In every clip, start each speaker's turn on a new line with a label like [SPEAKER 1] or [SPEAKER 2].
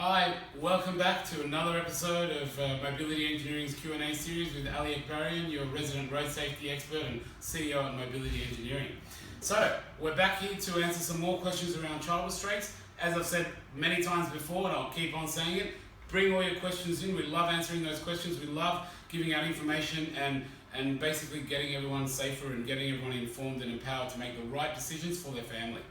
[SPEAKER 1] Hi, welcome back to another episode of Mobility Engineering's Q&A series with Ali Akbarian, your resident road safety expert and CEO at Mobility Engineering. So, we're back here to answer some more questions around child restraints. As I've said many times before, and I'll keep on saying it, bring all your questions in. We love answering those questions. We love giving out information and basically getting everyone safer and getting everyone informed and empowered to make the right decisions for their family.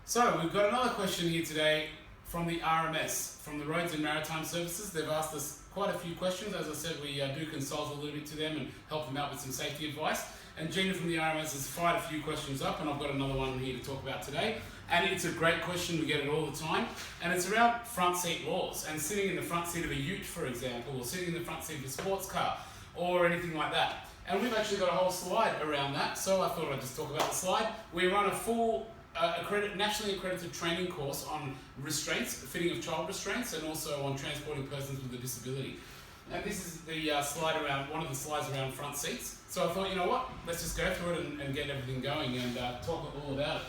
[SPEAKER 1] So, we've got another question here today from the RMS, from the Roads and Maritime Services. They've asked us quite a few questions. As I said, we do consult a little bit to them and help them out with some safety advice. And Gina from the RMS has fired a few questions up, and I've got another one here to talk about today. And it's a great question, we get it all the time. And it's around front seat laws and sitting in the front seat of a ute, for example, or sitting in the front seat of a sports car, or anything like that. And we've actually got a whole slide around that, so I thought I'd just talk about the slide. We run a full nationally accredited training course on restraints, fitting of child restraints, and also on transporting persons with a disability. And this is the slide around, one of the slides around front seats. So I thought, you know what, let's just go through it and get everything going and talk all about it.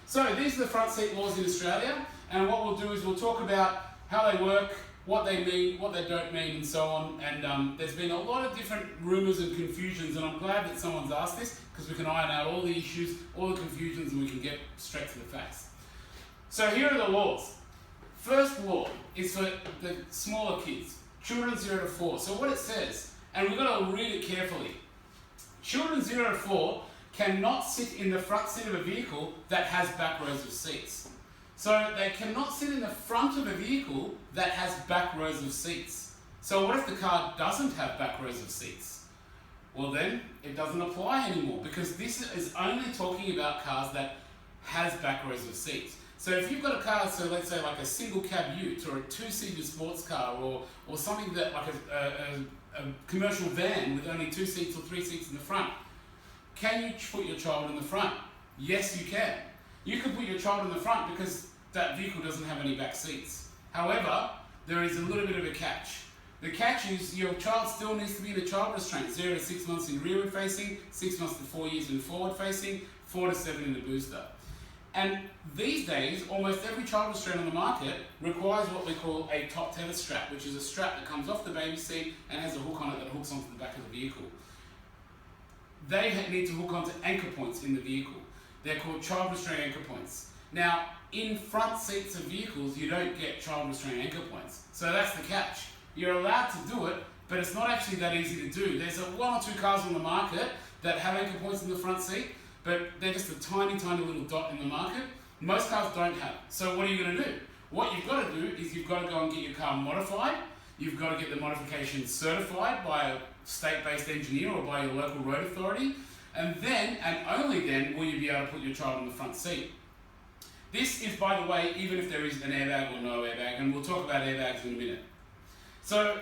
[SPEAKER 1] So these are the front seat laws in Australia, and what we'll do is we'll talk about how they work, what they mean, what they don't mean, and so on. And there's been a lot of different rumours and confusions, and I'm glad that someone's asked this, because we can iron out all the issues, all the confusions, and we can get straight to the facts. So here are the laws. First law is for the smaller kids, children 0 to 4. So what it says, and we've got to read it carefully. Children 0 to 4 cannot sit in the front seat of a vehicle that has back rows of seats. So they cannot sit in the front of a vehicle that has back rows of seats. So what if the car doesn't have back rows of seats? Well then, it doesn't apply anymore, because this is only talking about cars that has back rows of seats. So if you've got a car, so let's say like a single cab ute or a two-seater sports car or something that like a commercial van with only 2 seats or 3 seats in the front, can you put your child in the front? Yes, you can. You can put your child in the front because that vehicle doesn't have any back seats. However, there is a little bit of a catch. The catch is your child still needs to be in a child restraint, 0 to 6 months in rearward facing, 6 months to 4 years in forward facing, 4 to 7 in the booster. And these days, almost every child restraint on the market requires what we call a top tether strap, which is a strap that comes off the baby seat and has a hook on it that hooks onto the back of the vehicle. They need to hook onto anchor points in the vehicle. They're called child restraint anchor points. Now, in front seats of vehicles, you don't get child restraint anchor points. So that's the catch. You're allowed to do it, but it's not actually that easy to do. There's 1 or 2 cars on the market that have anchor points in the front seat, but they're just a tiny, tiny little dot in the market. Most cars don't have. So what are you going to do? What you've got to do is you've got to go and get your car modified. You've got to get the modification certified by a state-based engineer or by your local road authority. And then, and only then, will you be able to put your child in the front seat. This is, by the way, even if there is an airbag or no airbag, and we'll talk about airbags in a minute. So,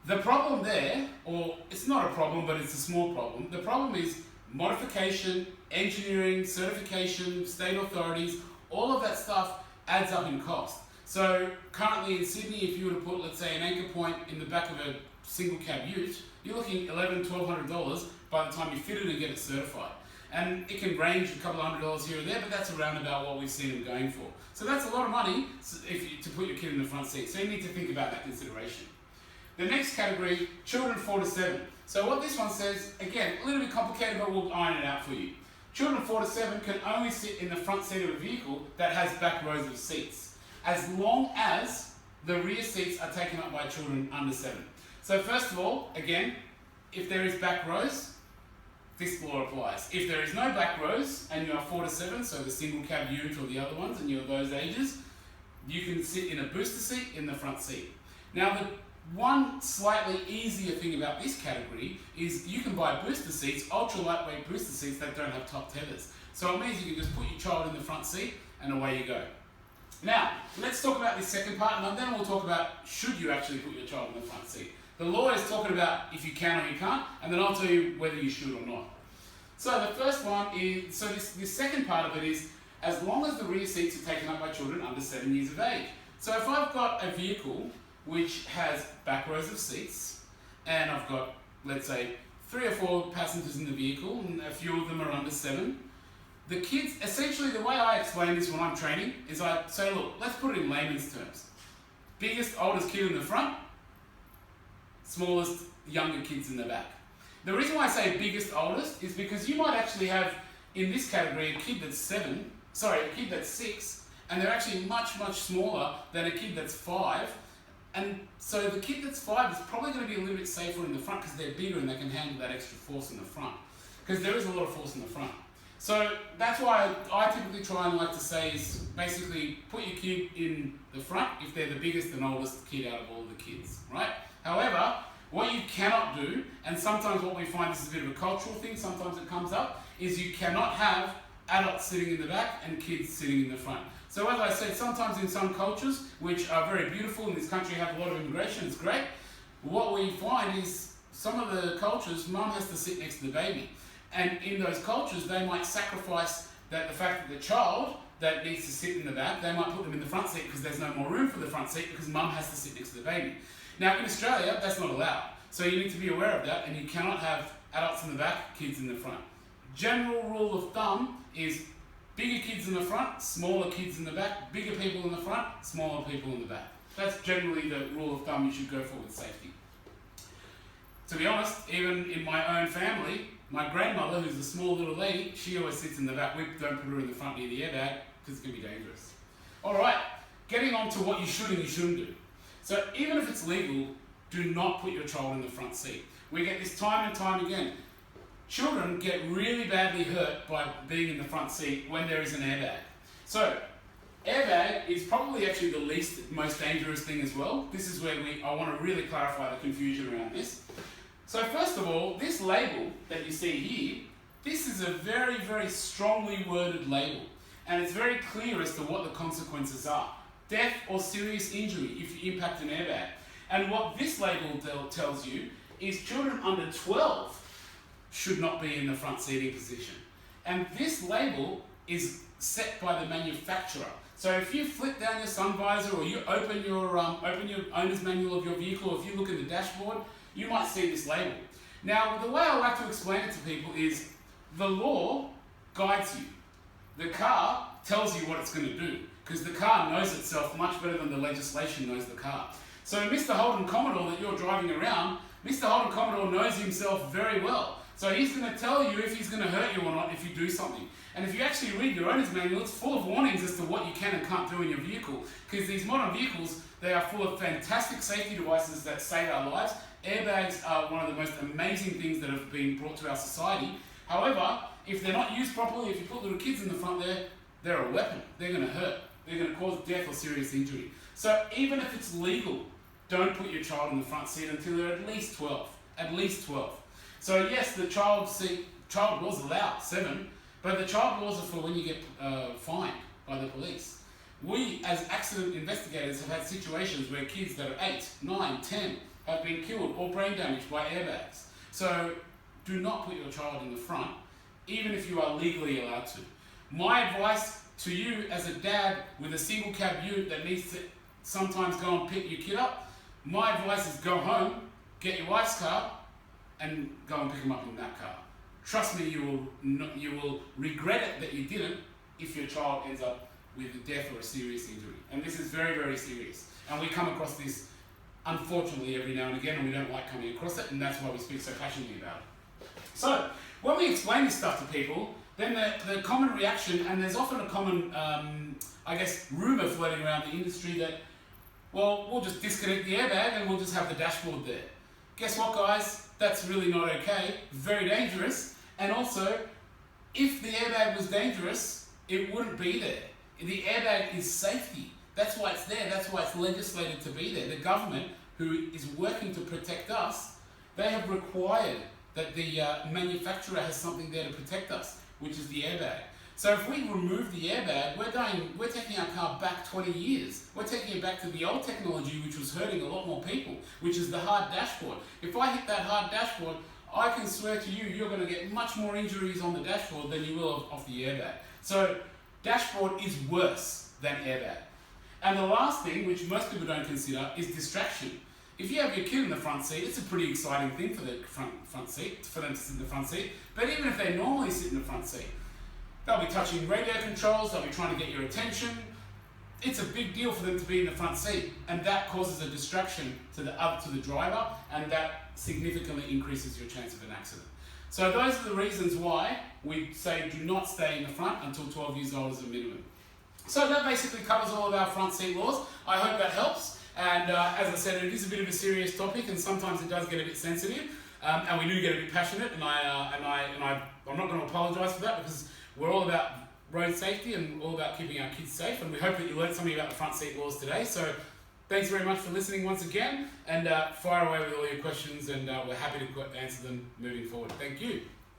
[SPEAKER 1] the problem there, or it's not a problem, but it's a small problem. The problem is modification, engineering, certification, state authorities, all of that stuff adds up in cost. So, currently in Sydney, if you were to put, let's say, an anchor point in the back of a single cab ute, you're looking $1,100, $1,200 by the time you fit it and get it certified. And it can range a couple of $100 here or there, but that's around about what we've seen them going for. So that's a lot of money to put your kid in the front seat. So you need to think about that consideration. The next category, children 4 to 7. So what this one says, again, a little bit complicated, but we'll iron it out for you. Children 4 to 7 can only sit in the front seat of a vehicle that has back rows of seats, as long as the rear seats are taken up by children under 7. So first of all, again, if there is back rows, this law applies. If there is no back rows and you are 4 to 7, so the single cab ute or the other ones, and you're those ages, you can sit in a booster seat in the front seat. Now, the one slightly easier thing about this category is you can buy booster seats, ultra lightweight booster seats that don't have top tethers. So it means you can just put your child in the front seat and away you go. Now, let's talk about this second part, and then we'll talk about should you actually put your child in the front seat. The law is talking about if you can or you can't, and then I'll tell you whether you should or not. So the first one is, so this second part of it is, as long as the rear seats are taken up by children under 7 years of age. So if I've got a vehicle which has back rows of seats, and I've got, let's say, 3 or 4 passengers in the vehicle, and a few of them are under 7, the kids, essentially the way I explain this when I'm training is I say, look, let's put it in layman's terms. Biggest, oldest kid in the front, smallest, younger kids in the back. The reason why I say biggest, oldest is because you might actually have, in this category, a kid that's 6, and they're actually much, much smaller than a kid that's 5. And so the kid that's 5 is probably going to be a little bit safer in the front because they're bigger and they can handle that extra force in the front. Because there is a lot of force in the front. So that's why I typically try and like to say is basically put your kid in the front if they're the biggest and oldest kid out of all the kids, right? However, what you cannot do, and sometimes what we find, this is a bit of a cultural thing, sometimes it comes up, is you cannot have adults sitting in the back and kids sitting in the front. So as I said, sometimes in some cultures, which are very beautiful, in this country have a lot of immigration, it's great, what we find is some of the cultures, mum has to sit next to the baby. And in those cultures, they might sacrifice the fact that the child that needs to sit in the back, they might put them in the front seat because there's no more room for the front seat because mum has to sit next to the baby. Now in Australia, that's not allowed. So you need to be aware of that, and you cannot have adults in the back, kids in the front. General rule of thumb is bigger kids in the front, smaller kids in the back, bigger people in the front, smaller people in the back. That's generally the rule of thumb you should go for with safety. To be honest, even in my own family, my grandmother, who's a small little lady, she always sits in the back. We don't put her in the front near the airbag because it can be dangerous. Alright, getting on to what you should and you shouldn't do. So even if it's legal, do not put your child in the front seat. We get this time and time again. Children get really badly hurt by being in the front seat when there is an airbag. So, airbag is probably actually the most dangerous thing as well. This is where I want to really clarify the confusion around this. So first of all, this label that you see here, this is a very, very strongly worded label. And it's very clear as to what the consequences are. Death or serious injury if you impact an airbag. And what this label tells you is children under 12 should not be in the front seating position. And this label is set by the manufacturer. So if you flip down your sun visor or you open your owner's manual of your vehicle, or if you look at the dashboard, you might see this label. Now, the way I like to explain it to people is the law guides you. The car tells you what it's going to do because the car knows itself much better than the legislation knows the car. So Mr. Holden Commodore that you're driving around, Mr. Holden Commodore knows himself very well. So he's going to tell you if he's going to hurt you or not if you do something. And if you actually read your owner's manual, it's full of warnings as to what you can and can't do in your vehicle. Because these modern vehicles, they are full of fantastic safety devices that save our lives. Airbags are one of the most amazing things that have been brought to our society. However, if they're not used properly, if you put little kids in the front there, they're a weapon. They're going to hurt. They're going to cause death or serious injury. So even if it's legal, don't put your child in the front seat until they're at least 12. At least 12. So yes, the child laws allow 7, but the child laws are for when you get fined by the police. We, as accident investigators, have had situations where kids that are 8, 9, 10 have been killed or brain damaged by airbags. So do not put your child in the front, even if you are legally allowed to. My advice to you as a dad with a single cab ute that needs to sometimes go and pick your kid up, my advice is go home, get your wife's car, and go and pick them up in that car. Trust me, you will regret it that you didn't if your child ends up with a death or a serious injury. And this is very, very serious. And we come across this, unfortunately, every now and again, and we don't like coming across it, and that's why we speak so passionately about it. So, when we explain this stuff to people, then the common reaction, and there's often a common, rumour floating around the industry that, well, we'll just disconnect the airbag and we'll just have the dashboard there. Guess what, guys? That's really not okay. Very dangerous. And also, if the airbag was dangerous, it wouldn't be there. The airbag is safety. That's why it's there. That's why it's legislated to be there. The government, who is working to protect us, they have required that the manufacturer has something there to protect us, which is the airbag. So if we remove the airbag, we're taking our car back 20 years. We're taking it back to the old technology, which was hurting a lot more people, which is the hard dashboard. If I hit that hard dashboard, I can swear to you, you're going to get much more injuries on the dashboard than you will off the airbag. So dashboard is worse than airbag. And the last thing, which most people don't consider, is distraction. If you have your kid in the front seat, it's a pretty exciting thing for the front seat, for them to sit in the front seat. But even if they normally sit in the front seat, they'll be touching radio controls, they'll be trying to get your attention. it's a big deal for them to be in the front seat, and that causes a distraction to the driver, and that significantly increases your chance of an accident. So those are the reasons why we say do not stay in the front until 12 years old as a minimum. So that basically covers all of our front seat laws. I hope that helps. And as I said, it is a bit of a serious topic, and sometimes it does get a bit sensitive, and we do get a bit passionate. And I'm not going to apologise for that, because we're all about road safety and all about keeping our kids safe. And we hope that you learned something about the front seat laws today. So thanks very much for listening once again, and fire away with all your questions, and we're happy to answer them moving forward. Thank you.